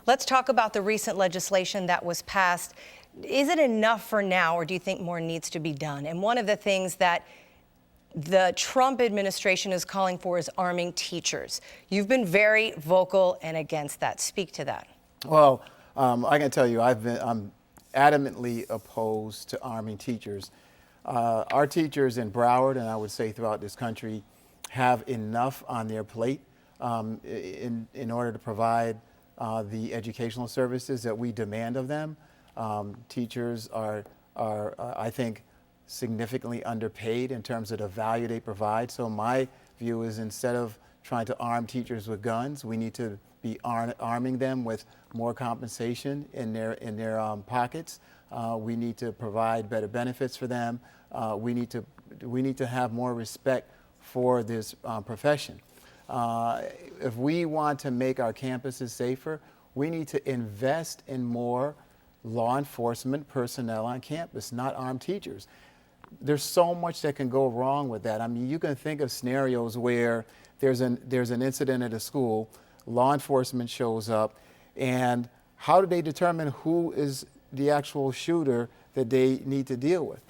Let's talk about the recent legislation that was passed. Is it enough for now, or do you think more needs to be done? And one of the things that the Trump administration is calling for is arming teachers. You've been very vocal and against that. Speak to that. Well, I can tell you, I'm adamantly opposed to arming teachers. Our teachers in Broward, and I would say throughout this country, have enough on their plate in order to provide the educational services that we demand of them. Teachers are I think, significantly underpaid in terms of the value they provide. So my view is, instead of trying to arm teachers with guns, we need to be arming them with more compensation in their pockets. We need to provide better benefits for them. We need to have more respect for this profession. If we want to make our campuses safer, we need to invest in more law enforcement personnel on campus, not armed teachers. There's so much that can go wrong with that. I mean, you can think of scenarios where there's an incident at a school, law enforcement shows up, and how do they determine who is the actual shooter that they need to deal with?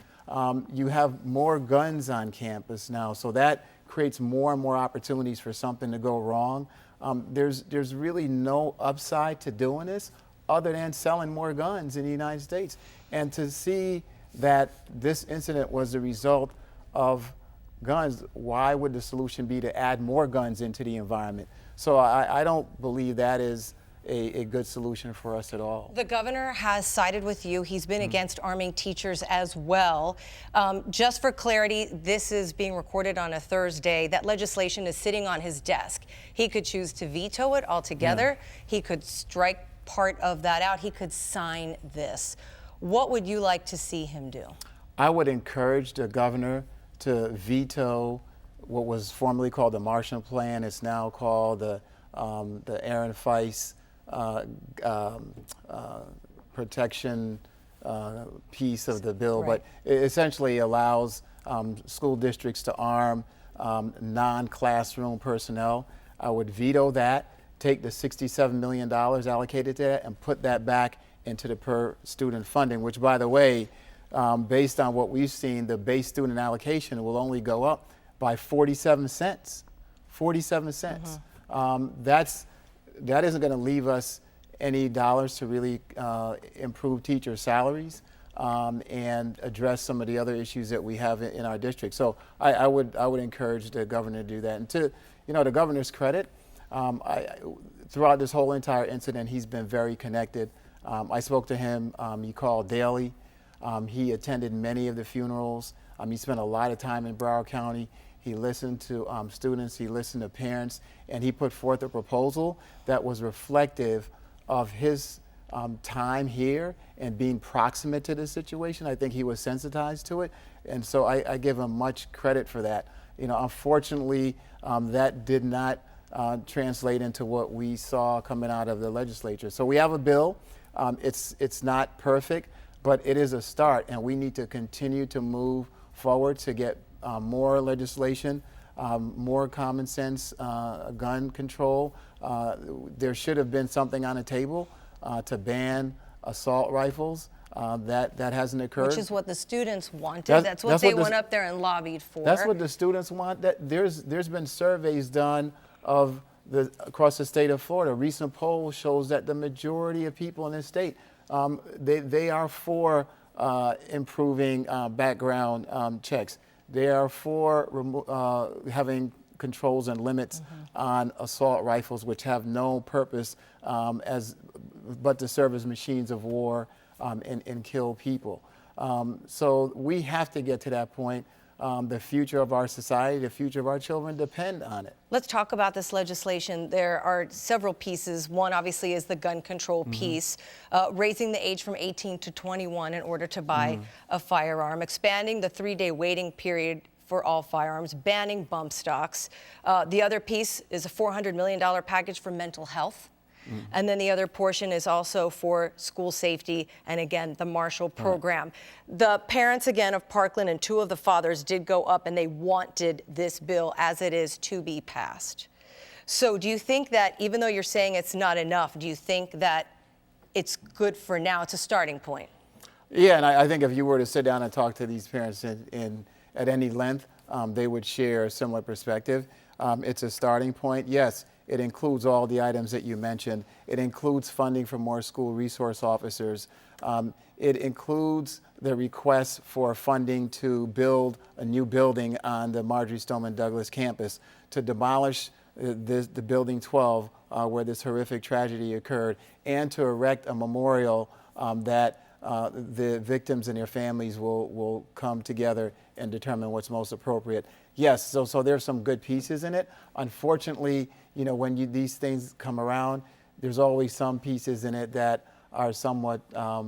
You have more guns on campus now, so that creates more and more opportunities for something to go wrong. There's really no upside to doing this other than selling more guns in the United States. And to see that this incident was the result of guns, why would the solution be to add more guns into the environment? So I don't believe that is a good solution for us at all. The governor has sided with you. He's been against arming teachers as well. Just for clarity, this is being recorded on a Thursday. That legislation is sitting on his desk. He could choose to veto it altogether. He could strike part of that out. He could sign this. What would you like to see him do? I would encourage the governor to veto what was formerly called the Marshall Plan. It's now called the Aaron Feist protection piece of the bill, right. But it essentially allows school districts to arm non-classroom personnel. I would veto that, take the $67 million allocated to that and put that back into the per student funding, which, by the way, based on what we've seen, the base student allocation will only go up by 47 cents. 47 cents. That isn't going to leave us any dollars to really improve teacher salaries and address some of the other issues that we have in our district. So I would encourage the governor to do that. And to the governor's credit, throughout this whole entire incident, he's been very connected. I spoke to him. He called daily. He attended many of the funerals. He spent a lot of time in Broward County. He listened to students, he listened to parents, and he put forth a proposal that was reflective of his time here and being proximate to the situation. I think he was sensitized to it, and so I give him much credit for that. Unfortunately, that did not translate into what we saw coming out of the legislature. So we have a bill. It's not perfect, but it is a start, and we need to continue to move forward to get more legislation, more common sense gun control. There should have been something on the table to ban assault rifles. That hasn't occurred. Which is what the students wanted. That's what they went up there and lobbied for. That's what the students want. There's been surveys done across the state of Florida. A recent poll shows that the majority of people in this state, they are for improving background checks. They are for having controls and limits on assault rifles, which have no purpose but to serve as machines of war and kill people. So we have to get to that point. The future of our society, the future of our children depend on it. Let's talk about this legislation. There are several pieces. One, obviously, is the gun control piece, raising the age from 18 to 21 in order to buy a firearm, expanding the 3-day waiting period for all firearms, banning bump stocks. The other piece is a $400 million package for mental health. And then the other portion is also for school safety and, again, the Marshall program. The parents, again, of Parkland and 2 of the fathers did go up and they wanted this bill as it is to be passed. So do you think that even though you're saying it's not enough, do you think that it's good for now? It's a starting point. Yeah, and I think if you were to sit down and talk to these parents at any length, they would share a similar perspective. It's a starting point. Yes, it includes all the items that you mentioned. It includes funding for more school resource officers. It includes the request for funding to build a new building on the Marjorie Stoneman Douglas campus, to demolish the building 12 where this horrific tragedy occurred, and to erect a memorial that the victims and their families will come together and determine what's most appropriate. Yes, so there's some good pieces in it. Unfortunately, when these things come around, there's always some pieces in it that are somewhat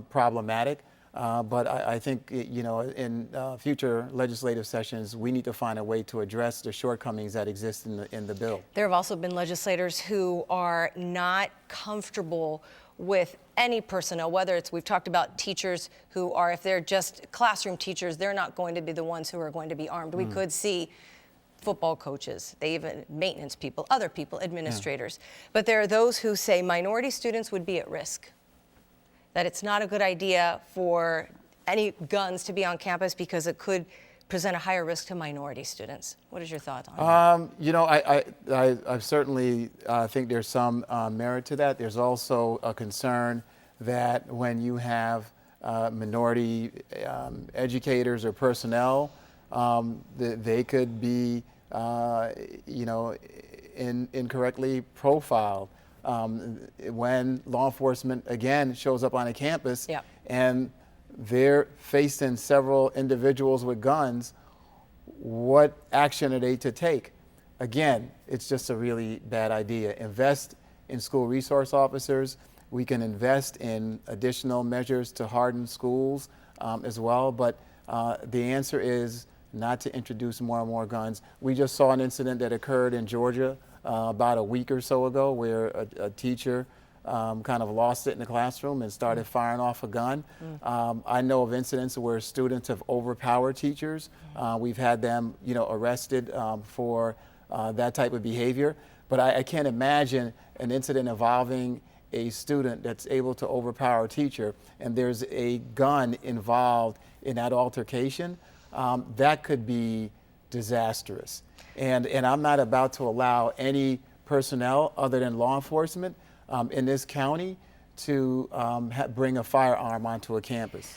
problematic. But I think, in future legislative sessions, we need to find a way to address the shortcomings that exist in the bill. There have also been legislators who are not comfortable with any personnel, whether it's, we've talked about teachers who are, if they're just classroom teachers, they're not going to be the ones who are going to be armed. We could see football coaches, they even maintenance people, other people, administrators. Yeah. But there are those who say minority students would be at risk, that it's not a good idea for any guns to be on campus because it could present a higher risk to minority students. What is your thought on that? I certainly think there's some merit to that. There's also a concern that when you have minority educators or personnel, they could be, incorrectly profiled. When law enforcement, again, shows up on a campus, yeah, and they're facing several individuals with guns, what action are they to take? Again, it's just a really bad idea. Invest in school resource officers. We can invest in additional measures to harden schools as well, but the answer is not to introduce more and more guns. We just saw an incident that occurred in Georgia about a week or so ago where a teacher kind of lost it in the classroom and started firing off a gun. I know of incidents where students have overpowered teachers. We've had them, arrested for that type of behavior. But I can't imagine an incident involving a student that's able to overpower a teacher and there's a gun involved in that altercation. That could be disastrous. And I'm not about to allow any personnel other than law enforcement in this county to bring a firearm onto a campus.